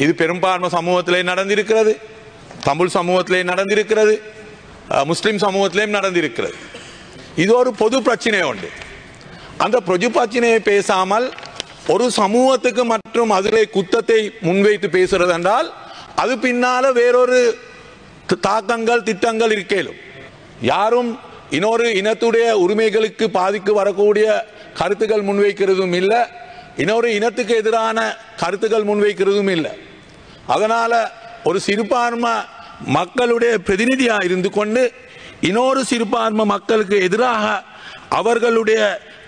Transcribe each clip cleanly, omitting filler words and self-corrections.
இது பெரும்பான்மை சமூகத்திலே நடந்திருக்கிறது, தமிழ் சமூகத்திலே நடந்திருக்கிறது, முஸ்லிம் சமூகத்திலேயும் நடந்திருக்கிறது. இது ஒரு பொது பிரச்சனை உண்டு. அந்த பொது பிரச்சனையை பேசாமல் ஒரு சமூகத்துக்கு மற்றும் அதிலே குத்தத்தை முன்வைத்து பேசுறது என்றால் அது பின்னால வேறொரு தாக்கங்கள் திட்டங்கள் இருக்கேலும். யாரும் இன்னொரு இனத்துடைய உரிமைகளுக்கு பாதிக்கு வரக்கூடிய கருத்துக்கள் முன்வைக்கிறதும் இல்லை, இன்னொரு இனத்துக்கு எதிரான கருத்துக்கள் முன்வைக்கிறதும் இல்லை. அதனால ஒரு சிறுபான்மை மக்களுடைய பிரதிநிதியாக இருந்து கொண்டு இன்னொரு சிறுபான்மை மக்களுக்கு எதிராக அவர்களுடைய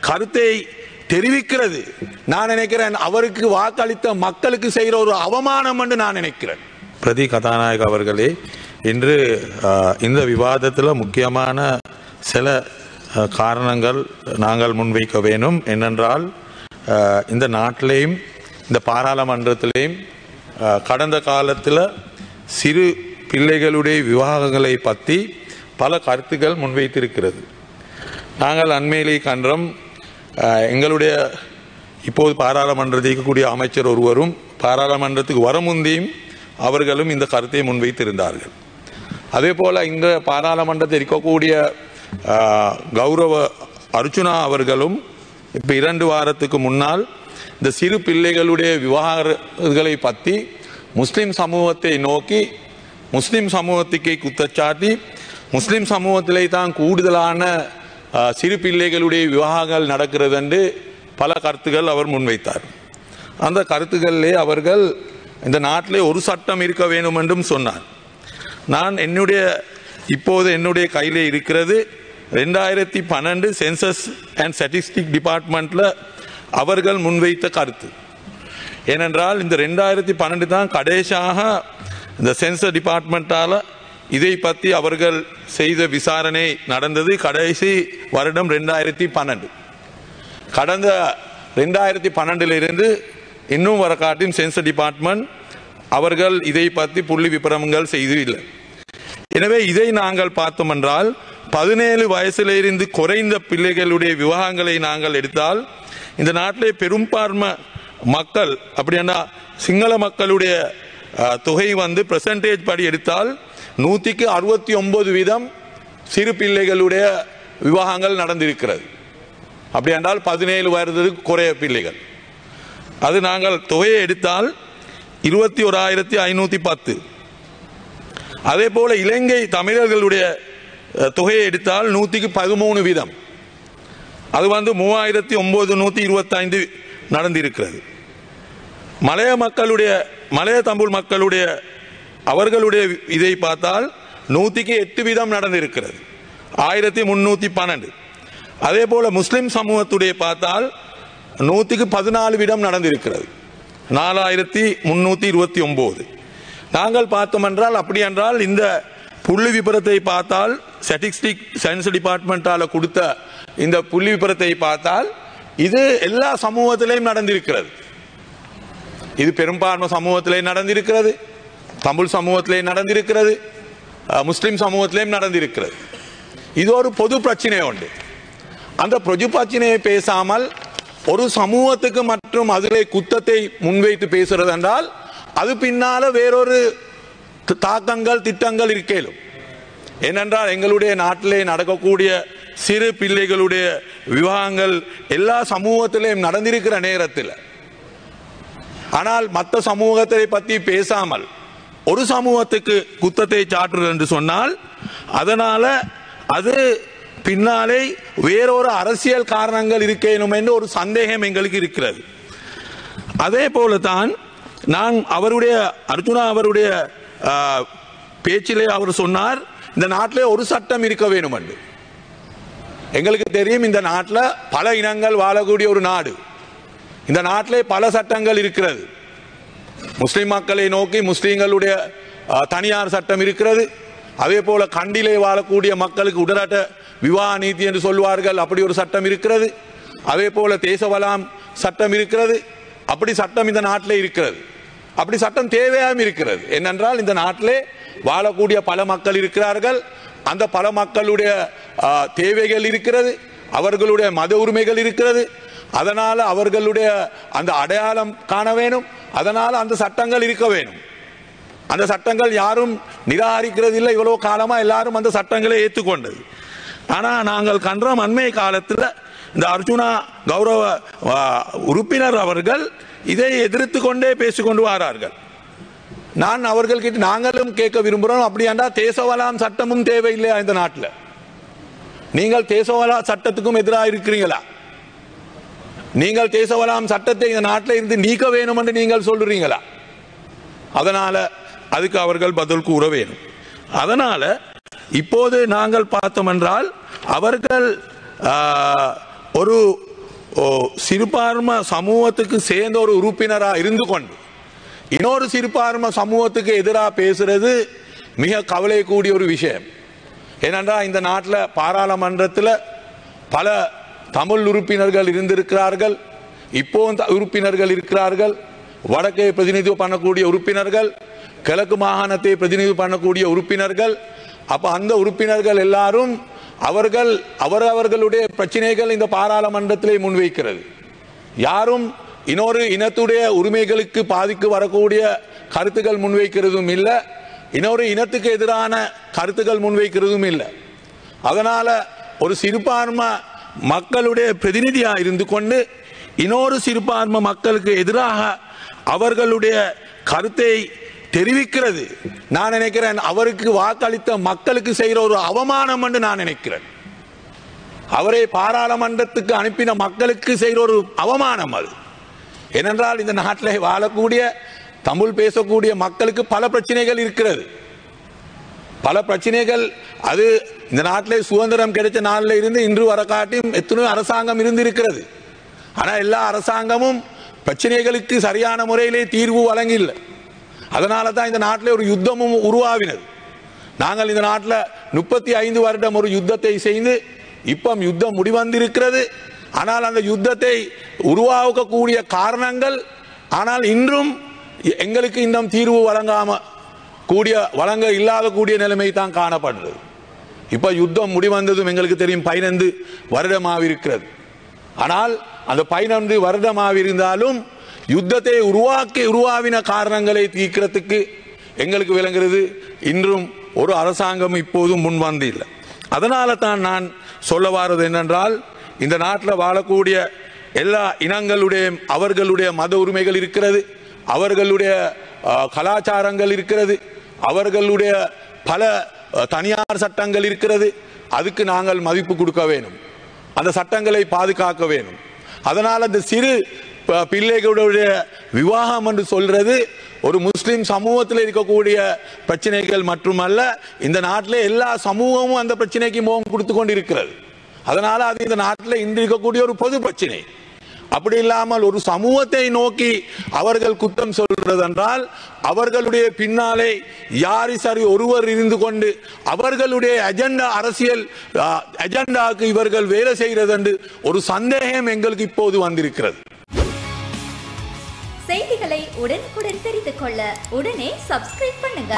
கருத்தை தெரிவிக்கிறது நான் நினைக்கிறேன் அவருக்கு வாக்களித்த மக்களுக்கு செய்கிற ஒரு அவமானம் என்று நான் நினைக்கிறேன். பிரதி கதாநாயக அவர்களே, இன்று இந்த விவாதத்தில் முக்கியமான சில காரணங்கள் நாங்கள் முன்வைக்க வேணும். என்னென்றால், இந்த நாட்டிலேயும் இந்த பாராளுமன்றத்திலேயும் கடந்த காலத்தில் சிறு பிள்ளைகளுடைய விவாகங்களை பற்றி பல கருத்துக்கள் முன்வைத்திருக்கிறது. நாங்கள் அண்மையிலே கண்டோம், எங்களுடைய இப்போது பாராளுமன்றத்தில் இருக்கக்கூடிய அமைச்சர் ஒருவரும் பாராளுமன்றத்துக்கு வர முந்தியும் அவர்களும் இந்த கருத்தை முன்வைத்திருந்தார்கள். அதே போல் இந்த பாராளுமன்றத்தில் இருக்கக்கூடிய கௌரவ அர்ச்சுனா அவர்களும் இப்போ 2 வாரத்துக்கு முன்னால் இந்த சிறு பிள்ளைகளுடைய விவகாரங்களை பற்றி முஸ்லிம் சமூகத்தை நோக்கி முஸ்லிம் சமூகத்துக்கு குற்றச்சாட்டி முஸ்லிம் சமூகத்திலே தான் கூடுதலான சிறு பிள்ளைகளுடைய விவாகங்கள் நடக்கிறது என்று பல கருத்துக்கள் அவர் முன்வைத்தார். அந்த கருத்துக்களிலே அவர்கள் இந்த நாட்டிலே ஒரு சட்டம் இருக்க வேண்டும் என்றும் சொன்னார். நான் இப்போது என்னுடைய கையிலே இருக்கிறது 2012 சென்சஸ் அண்ட் ஸ்டாட்டிஸ்டிக் டிபார்ட்மெண்ட்டில் அவர்கள் முன்வைத்த கருத்து. ஏனென்றால் இந்த 2012 தான் கடைசியாக இந்த சென்சஸ் டிபார்ட்மெண்ட்டால் இதை பற்றி அவர்கள் செய்த விசாரணை நடந்தது. கடைசி வருடம் 2012. கடந்த 2012 இன்னும் வர காட்டியும் சென்சஸ் டிபார்ட்மெண்ட் அவர்கள் இதை பற்றி புள்ளி விபரங்கள் செய்ததில்லை. எனவே இதை நாங்கள் பார்த்தோம் என்றால் 17 வயசிலிருந்து குறைந்த பிள்ளைகளுடைய விவாகங்களை நாங்கள் எடுத்தால் இந்த நாட்டிலே பெரும்பான்மை மக்கள் அப்படின்னா சிங்கள மக்களுடைய தொகை பெர்சன்டேஜ் படி எடுத்தால் 169% சிறு பிள்ளைகளுடைய விவாகங்கள் நடந்திருக்கிறது. அப்படி என்றால் 17 வயதுக்கு குறைய பிள்ளைகள். அது நாங்கள் தொகையை எடுத்தால் 21,510. அதே போல இலங்கை தமிழர்களுடைய தொகையை எடுத்தால் 113%. அது 3,925 நடந்திருக்கிறது. மலைய தமிழ் மக்களுடைய அவர்களுடைய இதை பார்த்தால் 108% நடந்திருக்கிறது, 1,312. அதே போல முஸ்லிம் சமூகத்துடைய பார்த்தால் 114% நடந்திருக்கிறது, 4,329. நாங்கள் பார்த்தோம் என்றால் அப்படி என்றால் இந்த புள்ளி விபரத்தை பார்த்தால் ஸ்டாட்டிஸ்டிக் சயின்ஸ் டிபார்ட்மெண்டால கொடுத்த இந்த புள்ளி விபரத்தை பார்த்தால் இது எல்லா சமூகத்திலேயும் நடந்திருக்கிறது. இது பெரும்பான்மை சமூகத்திலே நடந்திருக்கிறது, தமிழ் சமூகத்திலே நடந்திருக்கிறது, முஸ்லிம் சமூகத்திலேயும் நடந்திருக்கிறது. இது ஒரு பொது பிரச்சனை உண்டு. அந்த பொது பிரச்சனையை பேசாமல் ஒரு சமூகத்துக்கு மற்றும் அதிலே குத்தத்தை முன்வைத்து பேசுறது என்றால் அது பின்னால வேறொரு தாக்கங்கள் திட்டங்கள் இருக்கேலும். ஏனென்றால் எங்களுடைய நாட்டிலே நடக்கக்கூடிய சிறு பிள்ளைகளுடைய விவாகங்கள் எல்லா சமூகத்திலேயும் நடந்திருக்கிற நேரத்தில், ஆனால் மற்ற சமூகத்தை பற்றி பேசாமல் ஒரு சமூகத்துக்கு குத்தத்தை சாட்டுறது என்று சொன்னால் அதனால அது பின்னாலே வேறொரு அரசியல் காரணங்கள் இருக்கணும் என்று ஒரு சந்தேகம் எங்களுக்கு இருக்கிறது. அதே போலதான் நான் அர்ஜுனா அவருடைய பேச்சிலே அவர் சொன்னார், இந்த நாட்டிலே ஒரு சட்டம் இருக்க வேணும் என்று. எங்களுக்கு தெரியும், இந்த நாட்டில் பல இனங்கள் வாழக்கூடிய ஒரு நாடு. இந்த நாட்டிலே பல சட்டங்கள் இருக்கிறது. முஸ்லிம் மக்களை நோக்கி முஸ்லிம்களுடைய தனியார் சட்டம் இருக்கிறது. அதே போல கண்டிலே வாழக்கூடிய மக்களுக்கு உடனட்ட விவாக நீதி என்று சொல்வார்கள், அப்படி ஒரு சட்டம் இருக்கிறது. அதே போல தேசவலாம் சட்டம் இருக்கிறது. அப்படி சட்டம் இந்த நாட்டிலே இருக்கிறது. அப்படி சட்டம் தேவையாகவும் இருக்கிறது. என்னென்றால் இந்த நாட்டிலே வாழக்கூடிய பல மக்கள் இருக்கிறார்கள். அந்த பல மக்களுடைய தேவைகள் இருக்கிறது, அவர்களுடைய மத உரிமைகள் இருக்கிறது. அதனால அவர்களுடைய அந்த அடையாளம் காண வேணும். அதனால் அந்த சட்டங்கள் இருக்க வேணும். அந்த சட்டங்கள் யாரும் நிராகரிக்கிறது இல்லை. இவ்வளவு காலமா எல்லாரும் அந்த சட்டங்களை ஏற்றுக்கொண்டது. ஆனா நாங்கள் கன்றோம் அண்மை காலத்தில் இந்த அர்ஜுனா கௌரவ உறுப்பினர் அவர்கள் இதை எதிர்த்து கொண்டே பேசிக்கொண்டு வரார்கள். நான் அவர்கள்கிட்ட நாங்களும் கேட்க விரும்புகிறோம், அப்படியாண்டா தேசவலாம் சட்டமும் தேவையில்லையா இந்த நாட்டில்? நீங்கள் தேசவலா சட்டத்துக்கும் எதிராக இருக்கிறீங்களா? நீங்கள் தேசவலாம் சட்டத்தை இந்த நாட்டில் இருந்து நீக்க வேணும் என்று நீங்கள் சொல்றீங்களா? அதனால அதுக்கு அவர்கள் பதில் கூற வேணும். அதனால இப்போது நாங்கள் பார்த்தோம் என்றால் அவர்கள் ஒரு சிறுபான்மை சமூகத்துக்கு சேர்ந்த ஒரு உறுப்பினராக இருந்து கொண்டு இன்னொரு சிறுபான்மை சமூகத்துக்கு எதிராக பேசுறது மிக கவலைக்கூடிய ஒரு விஷயம். ஏனென்றால் இந்த நாட்டில் பாராளுமன்றத்தில் பல தமிழ் உறுப்பினர்கள் இருந்திருக்கிறார்கள், இப்போ உறுப்பினர்கள் இருக்கிறார்கள், வடக்கை பிரதிநிதித்துவம் பண்ணக்கூடிய உறுப்பினர்கள், கிழக்கு மாகாணத்தை பிரதிநிதித்துவம் பண்ணக்கூடிய உறுப்பினர்கள். அப்ப அந்த உறுப்பினர்கள் எல்லாரும் அவர்களுடைய பிரச்சனைகள் இந்த பாராளுமன்றத்திலே முன்வைக்கிறது. யாரும் இன்னொரு இனத்துடைய உரிமைகளுக்கு பாதிக்கு வரக்கூடிய கருத்துக்கள் முன்வைக்கிறதும் இல்லை, இன்னொரு இனத்துக்கு எதிரான கருத்துக்கள் முன்வைக்கிறதும் இல்லை. அதனால ஒரு சிறுபான்மை மக்களுடைய பிரதிநிதியாக இருந்து கொண்டு இன்னொரு சிறுபான்மை மக்களுக்கு எதிராக அவர்களுடைய கருத்தை தெரிவிக்கிறது நான் நினைக்கிறேன் அவருக்கு வாக்களித்த மக்களுக்கு செய்கிற ஒரு அவமானம் என்று நான் நினைக்கிறேன். அவரை பாராளுமன்றத்துக்கு அனுப்பின மக்களுக்கு செய்கிற ஒரு அவமானம் அது. ஏனென்றால் இந்த நாட்டில் வாழக்கூடிய தமிழ் பேசக்கூடிய மக்களுக்கு பல பிரச்சனைகள் இருக்கிறது. பல பிரச்சனைகள் அது இந்த நாட்டிலே சுதந்திரம் கிடைச்ச நாளில் இருந்து இன்று வர காட்டியும் எத்தனையோ அரசாங்கம் இருந்திருக்கிறது. ஆனால் எல்லா அரசாங்கமும் பிரச்சனைகளுக்கு சரியான முறையிலே தீர்வு வழங்கில்லை. அதனால தான் இந்த நாட்டில் ஒரு யுத்தமும் உருவாவினது. நாங்கள் இந்த நாட்டில் 35 வருடம் ஒரு யுத்தத்தை செய்து இப்போ யுத்தம் முடிவந்திருக்கிறது. ஆனால் அந்த யுத்தத்தை உருவாக்கக்கூடிய காரணங்கள் ஆனால் இன்றும் எங்களுக்கு இன்னும் தீர்வு வழங்க இல்லாத கூடிய நிலைமை தான் காணப்படுகிறது. இப்ப யுத்தம் முடிவந்ததும் எங்களுக்கு தெரியும் 15 வருடமாக இருக்கிறது. ஆனால் அந்த 15 வருடமாக இருந்தாலும் யுத்தத்தை உருவாவின காரணங்களை தீர்க்கிறதுக்கு எங்களுக்கு விளங்குகிறது இன்றும் ஒரு அரசாங்கம் இப்போதும் முன்வந்து இல்லை. அதனால தான் நான் சொல்ல வாரது என்னென்றால் இந்த நாட்டில் வாழக்கூடிய எல்லா இனங்களுடைய அவர்களுடைய மத உரிமைகள் இருக்கிறது, அவர்களுடைய கலாச்சாரங்கள் இருக்கிறது, அவர்களுடைய பல தனியார் சட்டங்கள் இருக்கிறது. அதுக்கு நாங்கள் மதிப்பு கொடுக்க வேணும், அந்த சட்டங்களை பாதுகாக்க வேணும். அதனால் அந்த சிறு பிள்ளைகளுடைய விவாகம் என்று சொல்றது ஒரு முஸ்லிம் சமூகத்தில் இருக்கக்கூடிய பிரச்சனைகள் மட்டுமல்ல, இந்த நாட்டில் எல்லா சமூகமும் அந்த பிரச்சனைக்கு முகம் கொடுத்து கொண்டிருக்கிறது. அதனால அது இந்த நாட்டில் இன்று இருக்கக்கூடிய ஒரு பொது பிரச்சனை. அப்படி இல்லாமல் ஒரு சமூகத்தை நோக்கி அவர்கள் குற்றம் சொல்றது என்றால் அவர்களுடைய பின்னாலே யாரி சரி ஒருவர் இருந்து கொண்டு அவர்களுடைய அஜெண்டா அரசியல் அஜெண்டாவுக்கு இவர்கள் வேலை செய்கிறது என்று ஒரு சந்தேகம் எங்களுக்கு இப்போது வந்திருக்கிறது. செய்திகளை உடனுக்குடன் தெரிந்து கொள்ள உடனே சப்ஸ்கிரைப் பண்ணுங்க.